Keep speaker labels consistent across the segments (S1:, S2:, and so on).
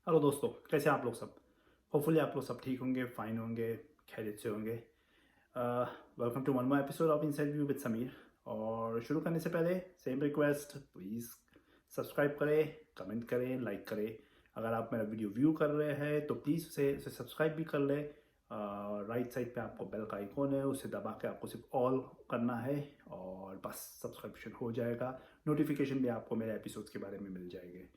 S1: Hello दोस्तों, कैसे हैं आप लोग सब। होपफुली आप लोग सब ठीक होंगे, फाइन होंगे, खैरियत से होंगे। Welcome to one more episode of inside view with Sameer. और शुरू करने से पहले सेम रिक्वेस्ट, प्लीज़ सब्सक्राइब करें, कमेंट करें, लाइक करें। अगर आप मेरा वीडियो व्यू कर रहे हैं तो प्लीज़ उसे सब्सक्राइब भी कर लें। राइट साइड पे आपको बेल का आइकॉन है, उसे दबा के आपको सिर्फ ऑल करना है और बस सब्सक्रिप्शन हो जाएगा। नोटिफिकेशन भी आपको मेरे एपिसोड्स के बारे में मिल जाएंगे।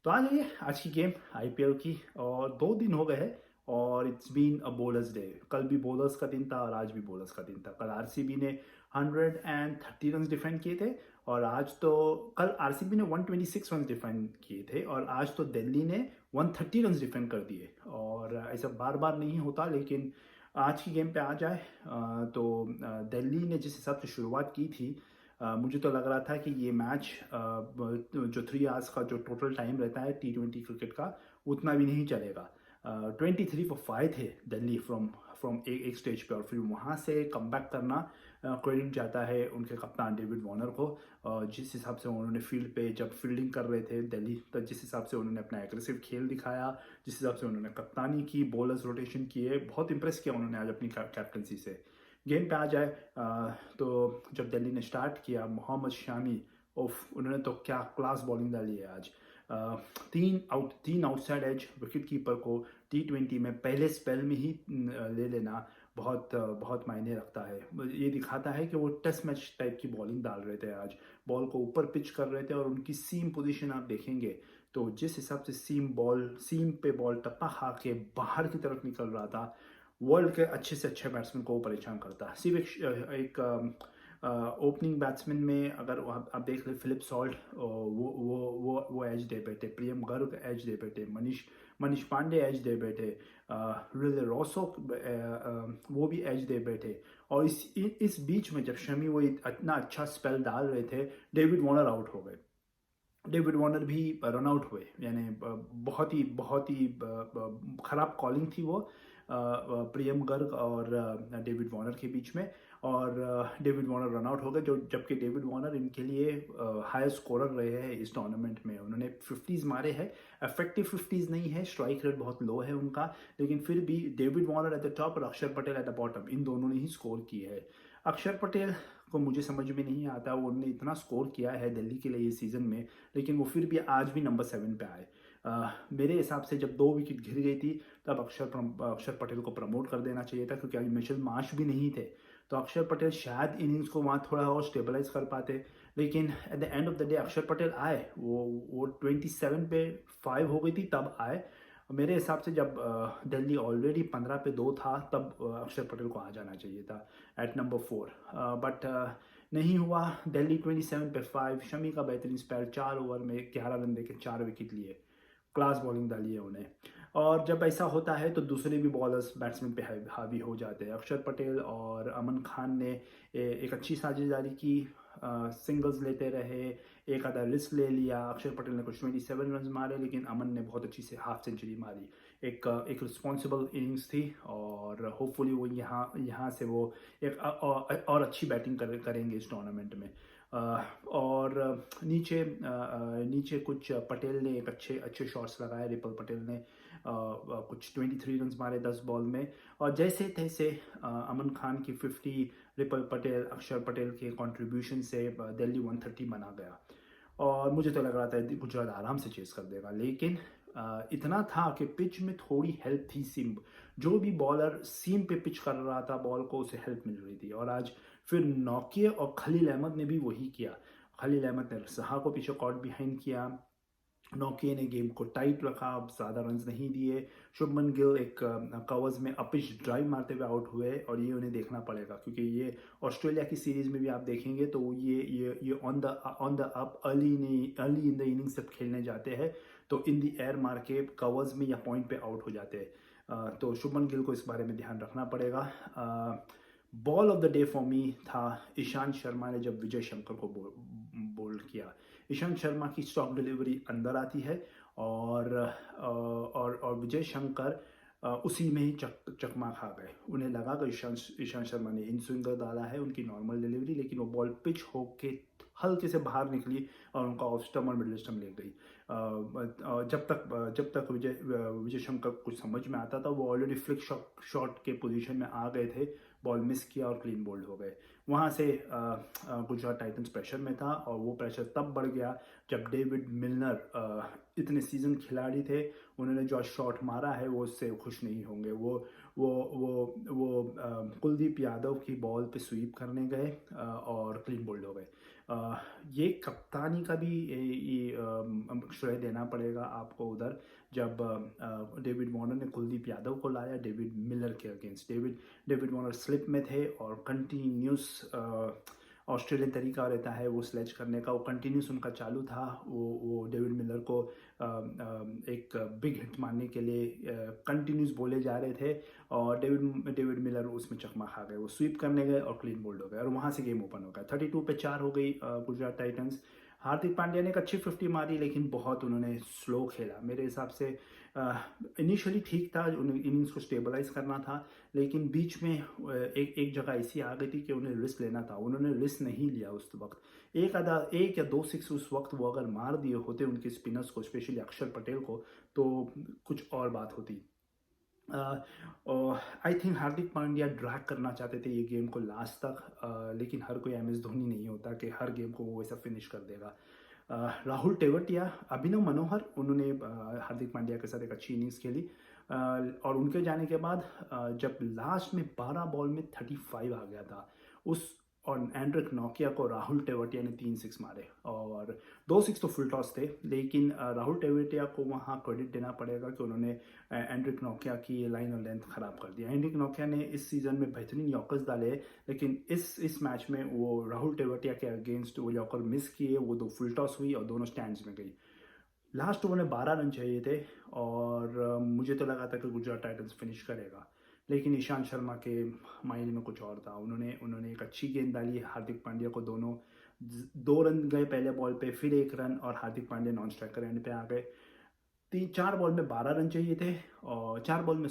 S1: तो आ जाइए आज की गेम आईपीएल की। और 2 दिन हो गए हैं और it's been a bowler's day. कल भी बॉलर्स का दिन था और आज भी बॉलर्स का दिन था। कल आरसीबी ने 130 रन डिफेंड किए थे और आज तो कल आरसीबी ने 126 रन डिफेंड किए थे और आज तो दिल्ली ने 130 रन डिफेंड कर दिए। और ऐसा बार बार नहीं होता, लेकिन आज की गेम पे आ जाए दिल्ली ने जिस हिसाब से शुरुआत की थी, मुझे तो लग रहा था कि ये मैच जो 3 आवर्स का जो टोटल टाइम रहता है T20 क्रिकेट का, उतना भी नहीं चलेगा। 23 for 5 थे दिल्ली फ्रॉम फ्रॉम एक स्टेज पे और फिर वहाँ से कमबैक करना क्रेडिट जाता है उनके कप्तान डेविड वार्नर को। जिस हिसाब से उन्होंने फील्ड पे जब फील्डिंग कर रहे थे दिल्ली, तो जिस हिसाब से उन्होंने अपना एग्रेसिव खेल दिखाया, जिस हिसाब से उन्होंने कप्तानी की, बॉलर्स रोटेशन किए, बहुत इंप्रेस किया उन्होंने आज अपनी कैप्टनसी से। गेम पे आ जाए तो जब दिल्ली ने स्टार्ट किया, मोहम्मद शामी, उफ, उन्होंने तो क्या क्लास बॉलिंग डाली है आज। तीन आउटसाइड एज विकेट कीपर को T20 में पहले स्पेल में ही ले लेना बहुत मायने रखता है। ये दिखाता है कि वो टेस्ट मैच टाइप की बॉलिंग डाल रहे थे आज। बॉल को ऊपर पिच कर रहे थे और उनकी सीम पोजीशन आप देखेंगे तो जिस हिसाब से सीम पे बॉल टप्पा खा के बाहर की तरफ निकल रहा था, वर्ल्ड के अच्छे से अच्छे बैट्समैन को वो परेशान करता है। सिर्फ एक ओपनिंग बैट्समैन में अगर आप देख ले, फिलिप सॉल्ट वो एज दे बैठे, प्रियम गर्ग एज दे बैठे, मनीष पांडे एज दे बैठे, रिले रॉसो वो भी एज दे बैठे। और इस बीच में जब शमी वो इतना अच्छा स्पेल डाल रहे थे, डेविड वार्नर आउट हो गए। डेविड वार्नर भी रन आउट हुए, यानी बहुत ही खराब कॉलिंग थी वो प्रियम गर्ग और डेविड वार्नर के बीच में। और डेविड वार्नर रन आउट हो गए, जो जबकि डेविड वार्नर इनके लिए हाईएस्ट स्कोरर रहे हैं इस टूर्नामेंट में। उन्होंने 50s मारे हैं, इफेक्टिव 50s नहीं है, स्ट्राइक रेट बहुत लो है उनका, लेकिन फिर भी David Warner at the top और अक्षर पटेल एट द बॉटम, इन दोनों ने ही स्कोर की है। अक्षर पटेल को मुझे समझ में नहीं आता, वो उन्होंने इतना स्कोर किया है दिल्ली के लिए इस सीज़न में, लेकिन वो फिर भी आज भी नंबर 7 पे आए। मेरे हिसाब से जब 2 विकेट गिर गई थी तब अक्षर पटेल को प्रमोट कर देना चाहिए था, क्योंकि आज मिचेल मार्श भी नहीं थे। तो अक्षर पटेल शायद इनिंग्स को वहाँ थोड़ा और स्टेबलाइज कर पाते, लेकिन at the end of the day अक्षर पटेल आए। वो 27 पे 5 हो गई थी तब आए। मेरे हिसाब से जब दिल्ली ऑलरेडी 15 पे 2 था, तब अक्षर पटेल को आ जाना चाहिए था एट नंबर 4। बट नहीं हुआ। दिल्ली 27 पे 5, शमी का बेहतरीन स्पेल, 4 ओवर में 11 रन देके 4 विकेट लिए, क्लास बॉलिंग डाली है उन्हें। और जब ऐसा होता है तो दूसरे भी बॉलर्स बैट्समैन पे हावी हो जाते हैं। अक्षर पटेल और अमन खान ने एक अच्छी साझेदारी की, सिंगल्स लेते रहे, एक आधा रिस्क ले लिया। अक्षर पटेल ने कुछ 27 रन मारे, लेकिन अमन ने बहुत अच्छी से हाफ सेंचुरी मारी। एक रिस्पॉन्सिबल इनिंग्स थी और होपफुली वो यहाँ से वो एक और अच्छी बैटिंग करेंगे इस टूर्नामेंट में। और नीचे कुछ पटेल ने एक अच्छे अच्छे शॉट्स लगाए। रिपल पटेल ने कुछ 23 रन मारे 10 बॉल में। और जैसे तैसे अमन खान की 50, रिपल पटेल, अक्षर पटेल के कंट्रीब्यूशन से दिल्ली 130 बना गया। और मुझे तो लग रहा था गुजरात आराम से चेस कर देगा, लेकिन इतना था कि पिच में थोड़ी हेल्प थी। सीम, जो भी बॉलर सीम पे पिच कर रहा था बॉल को, उसे हेल्प मिल रही थी। और आज फिर नौकिया और खलील अहमद ने भी वही किया। खलील अहमद ने सहा को पीछे कॉट बिहाइंड किया, नौकिया ने गेम को टाइट रखा, अब ज़्यादा रन्स नहीं दिए। शुभमन गिल एक कवर्स में अपिच ड्राइव मारते हुए आउट हुए और ये उन्हें देखना पड़ेगा, क्योंकि ये ऑस्ट्रेलिया की सीरीज में भी आप देखेंगे तो ये on the up early in the inning जब खेलने जाते हैं तो इन द एयर मार के कवर्स में या पॉइंट पे आउट हो जाते हैं। तो शुभमन गिल को इस बारे में ध्यान रखना पड़ेगा। Ball of the day for me था ईशांत शर्मा ने जब विजय शंकर को बोल्ड किया। ईशांत शर्मा की स्टॉक डिलीवरी अंदर आती है और विजय शंकर उसी में ही चकमा खा गए। उन्हें लगा कि ईशांत शर्मा ने इन स्विंगर डाला है उनकी नॉर्मल डिलीवरी, लेकिन वो बॉल पिच होके हल्के से बाहर निकली और उनका ऑफ स्टम्प और मिडिल स्टम्प ले गई। जब तक विजय शंकर कुछ समझ में आता था, वो ऑलरेडी फ्लिक शॉट के पोजीशन में आ गए थे, बॉल मिस किया और क्लीन बोल्ड हो गए। वहाँ से गुजरात टाइटंस प्रेशर में था और वो प्रेशर तब बढ़ गया जब डेविड मिलनर इतने सीजन खिलाड़ी थे, उन्होंने जो शॉट मारा है वो उससे खुश नहीं होंगे। वो कुलदीप यादव की बॉल पे स्वीप करने गए और क्लीन बोल्ड हो गए। ये कप्तानी का भी श्रेय देना पड़ेगा आपको उधर, जब डेविड वार्नर ने कुलदीप यादव को लाया डेविड मिलर के अगेंस्ट। डेविड वार्नर स्लिप में थे और कंटिन्यूस ऑस्ट्रेलियन तरीका रहता है वो स्लेज करने का, वो कंटिन्यूस उनका चालू था। वो डेविड मिलर को एक बिग हिट मारने के लिए कंटिन्यूस बोले जा रहे थे और डेविड मिलर उसमें चकमा खा गए, वो स्वीप करने गए और क्लीन बोल्ड हो गए और वहाँ से गेम ओपन हो गया। 32 पे 4 हो गई गुजरात टाइटंस। हार्दिक पांड्या ने एक अच्छी 50 मारी, लेकिन बहुत उन्होंने स्लो खेला मेरे हिसाब से। इनिशियली ठीक था, इनिंग्स को स्टेबलाइज करना था, लेकिन बीच में एक जगह ऐसी आ गई थी कि उन्हें रिस्क लेना था, उन्होंने रिस्क नहीं लिया उस वक्त। एक या दो सिक्स उस वक्त वो अगर मार दिए होते उनके स्पिनर्स को, स्पेशली अक्षर पटेल को, तो कुछ और बात होती। I think Hardik Pandya drag करना चाहते थे ये गेम को लास्ट तक, लेकिन हर कोई MS धोनी नहीं होता कि हर गेम को वो वैसा फिनिश कर देगा। राहुल तेवतिया, अभिनव मनोहर, उन्होंने हार्दिक पांड्या के साथ एक अच्छी इनिंग्स खेली और उनके जाने के बाद जब लास्ट में 12 बॉल में 35 आ गया था और एंड्रिक नोकिया को राहुल तेवतिया ने 3 6 मारे और 2 6 तो फुल टॉस थे, लेकिन राहुल तेवतिया को वहाँ क्रेडिट देना पड़ेगा कि उन्होंने एंड्रिक नोकिया की लाइन और लेंथ खराब कर दिया। एंड्रिक नोकिया ने इस सीजन में बेहतरीन यॉर्कर्स डाले, लेकिन इस मैच में वो राहुल तेवतिया के अगेंस्ट वो यॉर्कर मिस किए, वो 2 फुल टॉस हुई और दोनों स्टैंड्स में गई। लास्ट ओवर में 12 रन चाहिए थे और मुझे तो लगा था कि गुजरात टाइटंस फिनिश करेगा, लेकिन ईशांत शर्मा के माइंड में कुछ और था। उन्होंने एक अच्छी गेंद डाली हार्दिक पांड्या को, दोनों 2 रन गए पहले बॉल पे, फिर 1 रन और Hardik Pandya non striker end पे आ गए। 4 बॉल में 12 रन चाहिए थे और 4 बॉल में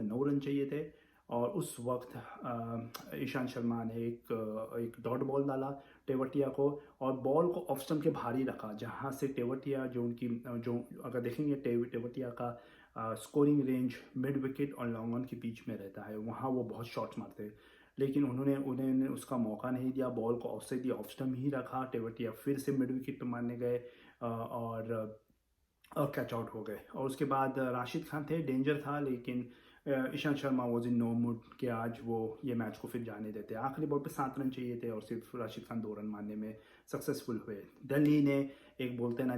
S1: 9 रन चाहिए थे और उस वक्त ईशांत शर्मा ने एक डॉट बॉल डाला तेवतिया को और बॉल को ऑफ स्टंप के बाहर ही रखा, जहां से तेवतिया जो अगर देखेंगे तेवतिया का स्कोरिंग रेंज मिड विकेट और लॉन्ग ऑन के बीच में रहता है, वहाँ वो बहुत शॉट्स मारते हैं, लेकिन उन्होंने उसका मौका नहीं दिया, बॉल को ऑफ साइड ऑफ स्टंप ही रखा। तेवतिया फिर से मिड विकेट पर मारने गए और कैच आउट हो गए और उसके बाद राशिद खान थे, डेंजर था, लेकिन Ishant Sharma was in no mood कि आज वो ये मैच को फिर जाने देते। आखिरी बॉल पे 7 रन चाहिए थे और सिर्फ राशिद खान 2 रन मारने में सक्सेसफुल हुए। दिल्ली ने एक बोलते हैं ना,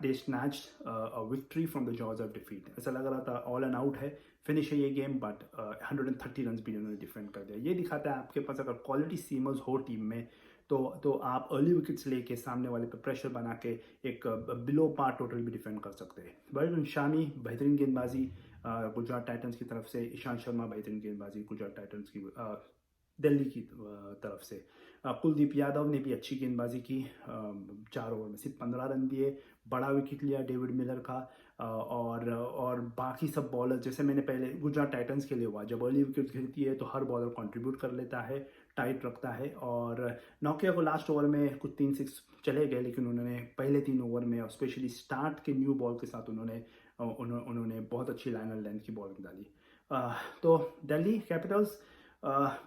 S1: they snatched a victory from the jaws of defeat. ऐसा लग रहा था ऑल एंड आउट है, फिनिश है ये गेम, बट 130 रन भी उन्होंने डिफेंड कर दिया। ये दिखाता है आपके पास अगर क्वालिटी सीमर्स हो टीम में तो आप अर्ली विकेट्स लेके सामने वाले पे प्रेशर बना के एक बिलो पार टोटल भी डिफेंड कर सकते हैं। बट शामी बेहतरीन गेंदबाजी गुजरात टाइटंस की तरफ से, ईशांत शर्मा बेहतरीन गेंदबाजी गुजरात टाइटंस की दिल्ली की तरफ से। कुलदीप यादव ने भी अच्छी गेंदबाजी की, 4 ओवर में सिर्फ 15 रन दिए, बड़ा विकेट लिया डेविड मिलर का और बाकी सब बॉलर, जैसे मैंने पहले गुजरात टाइटंस के लिए हुआ, जब अर्ली विकेट गिरती है तो हर बॉलर कंट्रीब्यूट कर लेता है, टाइट रखता है। और नोकिया को लास्ट ओवर में कुछ 3 6 चले गए, लेकिन उन्होंने पहले 3 ओवर में और स्पेशली स्टार्ट के न्यू बॉल के साथ उन्होंने बहुत अच्छी लाइन और लेंथ की बॉलिंग डाली। तो दिल्ली कैपिटल्स,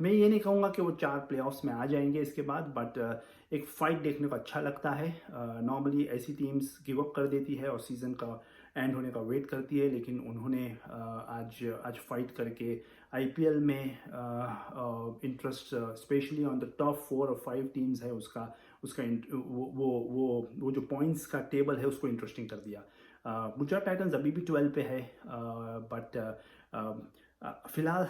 S1: मैं ये नहीं कहूँगा कि वो 4 प्लेऑफ्स में आ जाएंगे इसके बाद, बट एक फाइट देखने को अच्छा लगता है। नॉर्मली ऐसी टीम्स गिव अप कर देती है और सीज़न का एंड होने का वेट करती है, लेकिन उन्होंने आज फाइट करके IPL में interest, specially on the top 4 और 5 टीम्स है, उसका वो जो पॉइंट्स का टेबल है उसको इंटरेस्टिंग कर दिया। गुजरात टाइटंस अभी भी 12 पे है, बट फिलहाल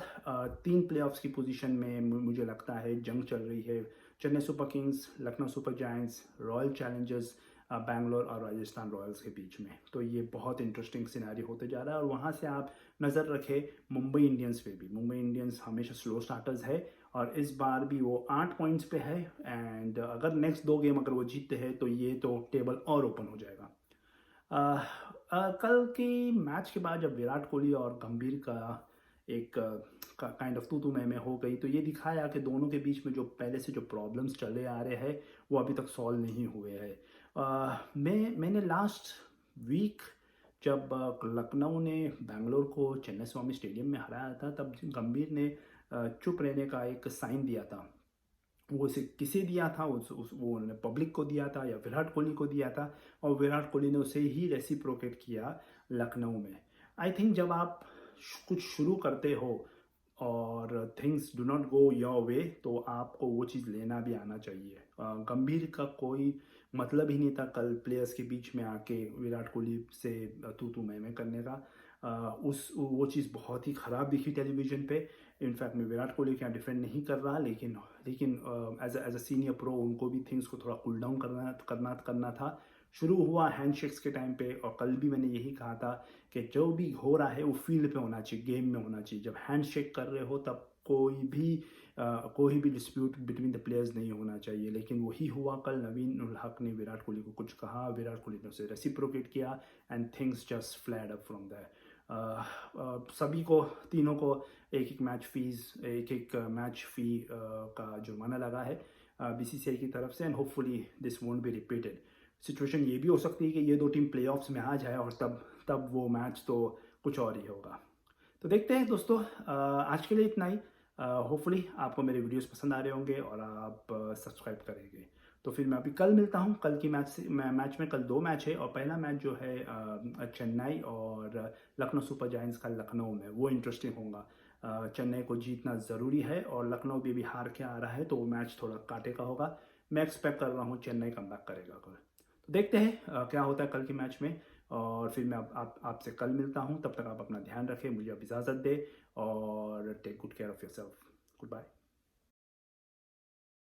S1: 3 प्लेऑफ्स की पोजीशन में मुझे लगता है जंग चल रही है। Chennai super Kings, Lucknow super giants, royal Challengers Bangalore और राजस्थान रॉयल्स के बीच में। तो ये बहुत इंटरेस्टिंग सिनेरियो होते जा रहा है और वहाँ से आप नज़र रखें मुंबई इंडियंस पे भी। मुंबई इंडियंस हमेशा स्लो स्टार्टर्स है और इस बार भी वो 8 पॉइंट्स पे है एंड अगर नेक्स्ट 2 गेम अगर वो जीतते हैं तो ये तो टेबल और ओपन हो जाएगा। कल की मैच के बाद जब विराट कोहली और गंभीर का एक काइंड ऑफ तू मैं हो गई। तो ये दिखाया कि दोनों के बीच में जो पहले से जो प्रॉब्लम्स चले आ रहे हैं वो अभी तक सॉल्व नहीं हुए हैं। मैंने लास्ट वीक जब लखनऊ ने बेंगलोर को चेन्नई स्वामी स्टेडियम में हराया था, तब गंभीर ने चुप रहने का एक साइन दिया था। वो उसे किसे दिया था, वो उन्होंने पब्लिक को दिया था या विराट कोहली को दिया था, और विराट कोहली ने उसे ही रेसिप्रोकेट किया लखनऊ में। आई थिंक जब आप कुछ शुरू करते हो और things do not go your way, तो आपको वो चीज़ लेना भी आना चाहिए। गंभीर का कोई मतलब ही नहीं था कल प्लेयर्स के बीच में आके विराट कोहली से तू मैं करने का। वो चीज़ बहुत ही ख़राब दिखी टेलीविज़न पे। इनफैक्ट मैं विराट कोहली क्या डिफेंड नहीं कर रहा, लेकिन एज अ सीनियर प्रो उनको भी थिंग्स को थोड़ा कूल डाउन करना था। शुरू हुआ हैंडशेक्स के टाइम पे, और कल भी मैंने यही कहा था कि जो भी हो रहा है वो फील्ड पे होना चाहिए, गेम में होना चाहिए। जब हैंडशेक कर रहे हो तब कोई भी डिस्प्यूट बिटवीन द प्लेयर्स नहीं होना चाहिए। लेकिन वही हुआ कल। नवीन उल हक ने विराट कोहली को कुछ कहा, विराट कोहली ने उसे रेसिप्रोकेट किया, and things just fled up from that. सभी को, तीनों को एक एक मैच फी का जुर्माना लगा है बीसीसीआई की तरफ से, and hopefully this won't be repeated. Situation ये भी हो सकती है कि ये दो टीम प्लेऑफ्स में आ जाए, और तब वो मैच तो कुछ और ही होगा। तो देखते हैं दोस्तों, आज के लिए इतना ही। होपफुली आपको मेरे वीडियोस पसंद आ रहे होंगे और आप सब्सक्राइब करेंगे। तो फिर मैं अभी कल मिलता हूँ। कल की मैच में कल 2 मैच है, और पहला मैच जो है चेन्नई और लखनऊ सुपर जायंट्स का लखनऊ में, वो इंटरेस्टिंग होगा। चेन्नई को जीतना ज़रूरी है, और लखनऊ भी हार के आ रहा है, तो वो मैच थोड़ा कांटे का होगा। मैं एक्सपेक्ट कर रहा हूँ चेन्नई कमबैक करेगा कल। तो देखते हैं क्या होता है कल के मैच में, और फिर मैं आपसे कल मिलता हूँ। तब तक आप अपना ध्यान रखें, मुझे अब इजाज़त दें, और take good care of yourself. Good bye.